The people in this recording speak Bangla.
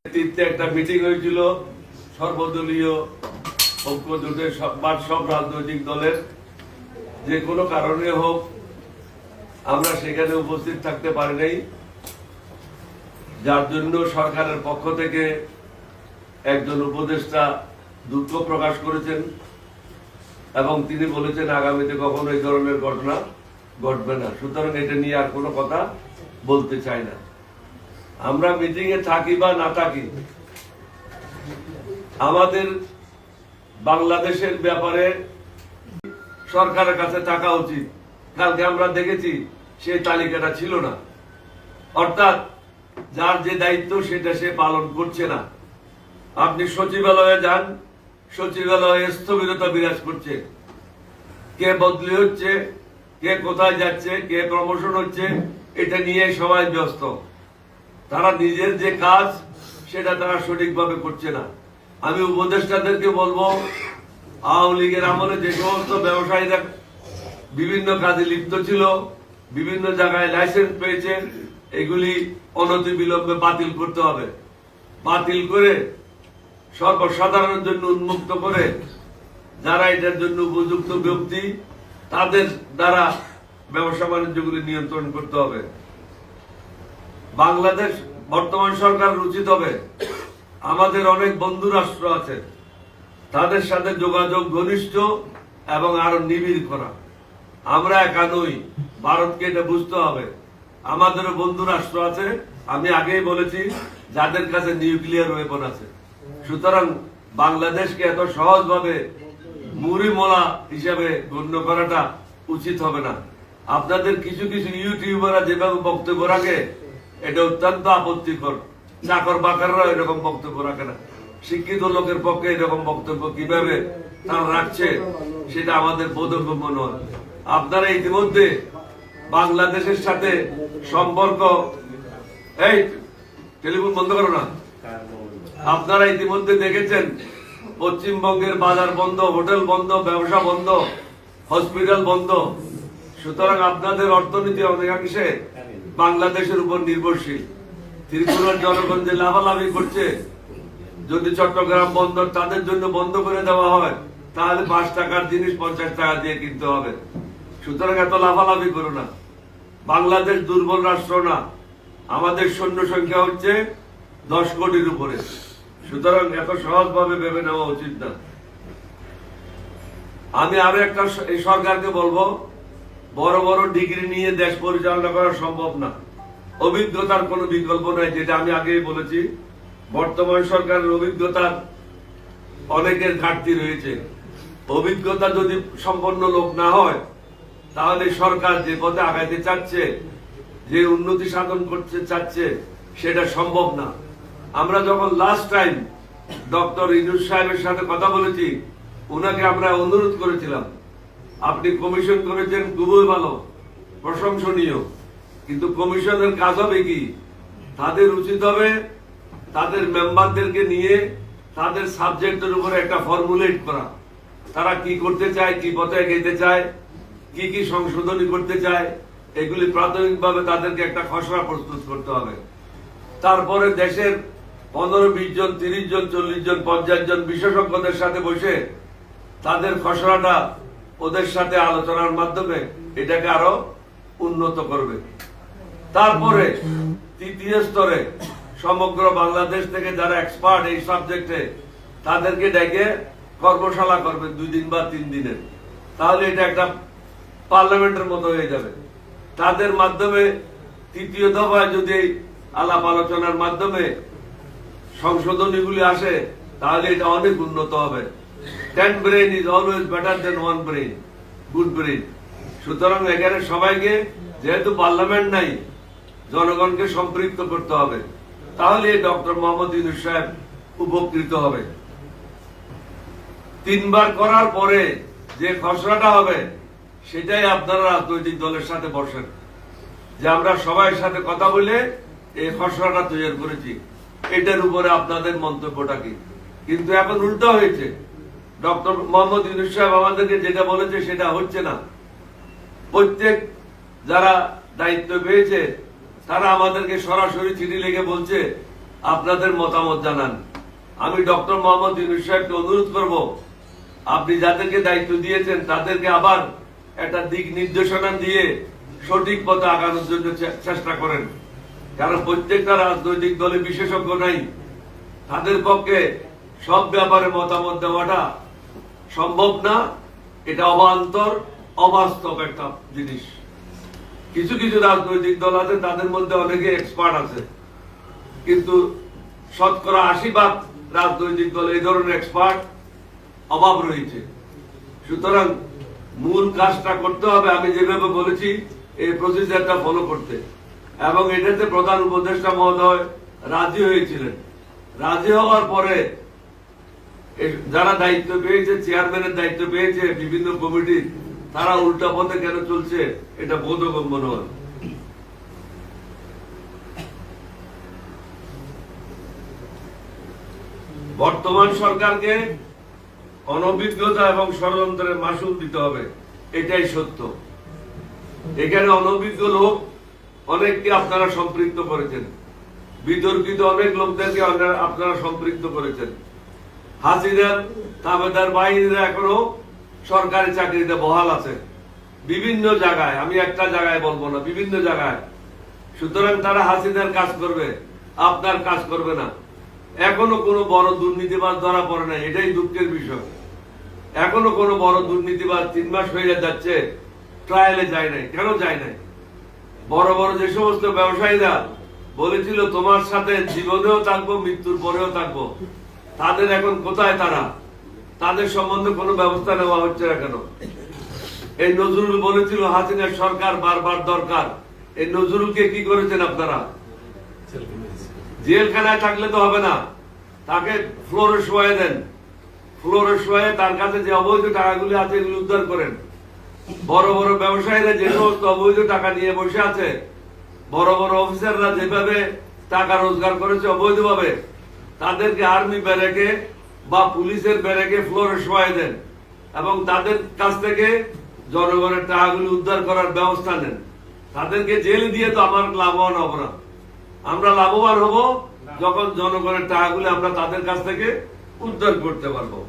নেতৃত্বে একটা মিটিং হয়েছিল সর্বদলীয় ঐক্য জোটের সব রাজনৈতিক দলের। যে কোনো কারণে হোক আমরা সেখানে উপস্থিত থাকতে পারি নাই, যার জন্য সরকারের পক্ষ থেকে একজন উপদেষ্টা দুঃখ প্রকাশ করেছেন এবং তিনি বলেছেন আগামীতে কখনো এই ধরনের ঘটনা ঘটবে না। সুতরাং এটা নিয়ে আর কোনো কথা বলতে চাই না। আমরা মিটিং এ থাকি বা না থাকি, আমাদের বাংলাদেশের ব্যাপারে সরকারের কাছে থাকা উচিত। কালকে আমরা দেখেছি সেই তালিকাটা ছিল না, অর্থাৎ যার যে দায়িত্ব সেটা সে পালন করছে না। আপনি সচিবালয়ে যান, সচিবালয়ে স্থবিরতা বিরাজ করছে। কে বদলি হচ্ছে, কে কোথায় যাচ্ছে, কে প্রমোশন হচ্ছে, এটা নিয়ে সবাই ব্যস্ত। তারা নিজের যে কাজ সেটা তারা সঠিকভাবে করছে না। আমি উপদেষ্টাদেরকে বলবো, আওয়ামী লীগের আমলে যে সমস্ত ব্যবসায়ীরা বিভিন্ন কাজে লিপ্ত ছিল, বিভিন্ন জায়গায় লাইসেন্স পেয়েছে, এগুলি অনতিবিলম্বে বাতিল করতে হবে। বাতিল করে সর্বসাধারণের জন্য উন্মুক্ত করে যারা এটার জন্য উপযুক্ত ব্যক্তি তাদের দ্বারা ব্যবসা বাণিজ্যগুলি নিয়ন্ত্রণ করতে হবে। বাংলাদেশ বর্তমান সরকার উচিত হবে, আমাদের অনেক বন্ধু রাষ্ট্র আছে, তাদের সাথে যোগাযোগ ঘনিষ্ঠ এবং আরো নিবিড় করা। আমরা একা নই, ভারতকে এটা বুঝতে হবে। আমাদেরও বন্ধু রাষ্ট্র আছে, আমি আগেই বলেছি, যাদের কাছে নিউক্লিয়ার ওয়েপন আছে। সুতরাং বাংলাদেশকে এত সহজভাবে মুড়ি মোলা হিসাবে গণ্য করাটা উচিত হবে না। আপনাদের কিছু কিছু ইউটিউবাররা যেভাবে বক্তব্য রাখে এটা অত্যন্ত আপত্তিকর। চাকর বাকররা এরকম বক্তব্য রাখে না। শিক্ষিত লোকের পক্ষে এরকম বক্তব্য কিভাবে তারা রাখছে সেটা আমাদের বোধগম্য নয়। আপনারা ইতিমধ্যে বাংলাদেশের সাথে সম্পর্ক, এই টেলিফোন বন্ধ করো না, আপনারা ইতিমধ্যে দেখেছেন পশ্চিমবঙ্গের বাজার বন্ধ, হোটেল বন্ধ, ব্যবসা বন্ধ, হসপিটাল বন্ধ। সুতরাং আপনাদের অর্থনীতি অনেকাংশে বাংলাদেশের উপর নির্ভরশীল। ত্রিপুরার জনগণ যে লাভালাভি করছে, যদি চট্টগ্রাম বন্দর তাদের জন্য বন্ধ করে দেওয়া হয় তাহলে 5 টাকার জিনিস 50 টাকা দিয়ে কিনতে হবে। সুতরাং এত লাভালাভি করো না। বাংলাদেশ দুর্বল রাষ্ট্র না, আমাদের সৈন্য সংখ্যা হচ্ছে 10 কোটির উপরে। সুতরাং এত সহজভাবে ভেবে নেওয়া উচিত না। আমি আরো একটা এই সরকারকে বলবো, বড় বড় ডিগ্রি নিয়ে দেশ পরিচালনা করা সম্ভব না। অভিজ্ঞতার কোনো বিকল্প নাই, যেটা আমি আগেই বলেছি। বর্তমান সরকারের অভিজ্ঞতার অনেকের ঘাটতি রয়েছে। অভিজ্ঞতা যদি সম্পন্ন লোক না হয় তাহলে সরকার যে পথে আগাইতে চাচ্ছে, যে উন্নতি সাধন করতে চাচ্ছে, সেটা সম্ভব না। আমরা যখন লাস্ট টাইম ডক্টর ইউনূস সাহেবের সাথে কথা বলেছি, উনাকে আমরা অনুরোধ করেছিলাম, আপনি কমিশন করেছেন, খুবই ভালো, প্রশংসনীয়, কিন্তু কমিশনের কাজ হবে কি? তাদের উচিত হবে তাদের মেম্বারদেরকে নিয়ে তাদের সাবজেক্টের উপরে একটা ফর্মুলেট করা। তারা কি করতে চায়, কি পথে এগোতে চায়, কি কি সংশোধনী করতে চায়, এগুলি প্রাথমিকভাবে তাদেরকে একটা খসড়া প্রস্তুত করতে হবে। তারপরে দেশের 15-20 জন, 30 জন, 40 জন, 50 জন বিশেষজ্ঞদের সাথে বসে তাদের খসড়াটা ওদের সাথে আলোচনার মাধ্যমে এটাকে আরো উন্নত করবে। তারপরে তৃতীয় স্তরে সমগ্র বাংলাদেশ থেকে যারা এক্সপার্ট এই সাবজেক্টে তাদেরকে ডেকে কর্মশালা করবে 2 দিন বা 3 দিনের। তাহলে এটা একটা পার্লামেন্টের মতো হয়ে যাবে। তাদের মাধ্যমে তৃতীয় দফায় যদি আলাপ আলোচনার মাধ্যমে সংশোধনীগুলি আসে তাহলে এটা অনেক উন্নত হবে। 10 brain is always better then 1 brain, good brain. সুতরাং এখানে সবাইকে, যেহেতু পার্লামেন্ট নাই, জনগণকে সম্পৃক্ত করতে হবে। তাহলে ডক্টর মোহাম্মদ ইউনূস সাহেব উপকৃত হবে। 3 বার করার পরে যে খসড়াটা হবে সেটাই আপনারা রাজনৈতিক দলের সাথে বসেন, যে আমরা সবাই সাথে কথা বলে এই খসড়াটা তৈরি করেছি, এটার উপরে আপনাদের মন্তব্যটা কি? কিন্তু এখন উল্টো হয়েছে। ডক্টর মোহাম্মদ ইউনূস সাহেব আমাদেরকে যেটা বলেছে সেটা হচ্ছে না। প্রত্যেক যারা দায়িত্ব পেয়েছে তারা আমাদেরকে সরাসরি চিঠি লিখে বলছে আপনাদের মতামত জানান। আমি ডক্টর মোহাম্মদ ইউনূস সাহেবকে অনুরোধ করব, আপনি যাদেরকে দায়িত্ব দিয়েছেন তাদেরকে আবার একটা দিক নির্দেশনা দিয়ে সঠিক পথে আগানোর জন্য চেষ্টা করেন। কারণ প্রত্যেকটা রাজনৈতিক দলে বিশেষজ্ঞ নাই, তাদের পক্ষে সব ব্যাপারে মতামত দেওয়াটা সম্ভব না। এটা অবান্তর, অবাস্তব একটা জিনিস। কিছু কিছু রাজনৈতিক দল আছে, তাদের মধ্যে অনেকে এক্সপার্ট আছে, কিন্তু শতকরা ৮০% রাজনৈতিক দল এই ধরনের এক্সপার্ট অভাব রয়েছে। সুতরাং মূল কাজটা করতে হবে আমি যেভাবে বলেছি, এই প্রসিজারটা ফলো করতে, এবং এটাতে প্রধান উপদেষ্টা মহোদয় রাজি হয়েছিলেন। রাজি হওয়ার পরে যারা দায়িত্ব পেয়েছে, চেয়ারম্যানের দায়িত্ব পেয়েছে বিভিন্ন কমিটির, তারা উল্টা পথে কেন চলছে এটা বোধগম্য নয়। বর্তমান সরকারকে অনভিজ্ঞতা এবং ষড়যন্ত্রের মাসুল দিতে হবে, এটাই সত্য। এখানে অনভিজ্ঞ লোক অনেককে আপনারা সম্পৃক্ত করেছেন, বিতর্কিত অনেক লোকদেরকে আপনারা সম্পৃক্ত করেছেন। হাসিনার তাবেদার বাহিনীরা এখনো সরকারি চাকরিতে বহাল আছে বিভিন্ন জায়গায়, আমি একটা জায়গায় বলবো না, বিভিন্ন জায়গায়। সুতরাং তারা হাসিনার কাজ করবে, আপনার কাজ করবে না। এখনো কোনো বড় দুর্নীতিবাজ ধরা পড়ে নাই, এটাই দুঃখের বিষয়। এখনো কোনো বড় দুর্নীতিবাজ ৩ মাস হয়ে যাচ্ছে ট্রায়ালে যায় নাই। কেন যায় নাই? বড় বড় যে সমস্ত ব্যবসায়ীরা বলেছিল তোমার সাথে জীবনেও থাকবো, মৃত্যুর পরেও থাকবো, তাদের এখন কোথায়? তাদের সম্বন্ধে কোনো ব্যবস্থা নেওয়া হচ্ছে না কেন? এই নজরুল বলেছিল হাসিনার সরকার বারবার দরকার, এই নজরুলকে কি করেছেন আপনারা? জেলখানায় থাকলে তো হবে না, তাকে ফ্লোরে শোয়াই দেন। ফ্লোরে শোয়াই তার কাছে যে অবৈধ টাকাগুলি আছে এগুলি উদ্ধার করেন। বড় বড় ব্যবসায়ীরা যে সমস্ত অবৈধ টাকা নিয়ে বসে আছে, বড় বড় অফিসাররা যেভাবে টাকা রোজগার করেছে অবৈধভাবে, তাদেরকে আর্মি ব্যারেকে বা পুলিশের ব্যারেকে ফ্লোরে শোয়াই দেন এবং তাদের কাছ থেকে জনগণের টাকাগুলি উদ্ধার করার ব্যবস্থা নেন। তাদেরকে জেলে দিয়ে তো আমার লাভবান হব না। আমরা লাভবান হব যখন জনগণের টাকাগুলি আমরা তাদের কাছ থেকে উদ্ধার করতে পারবো।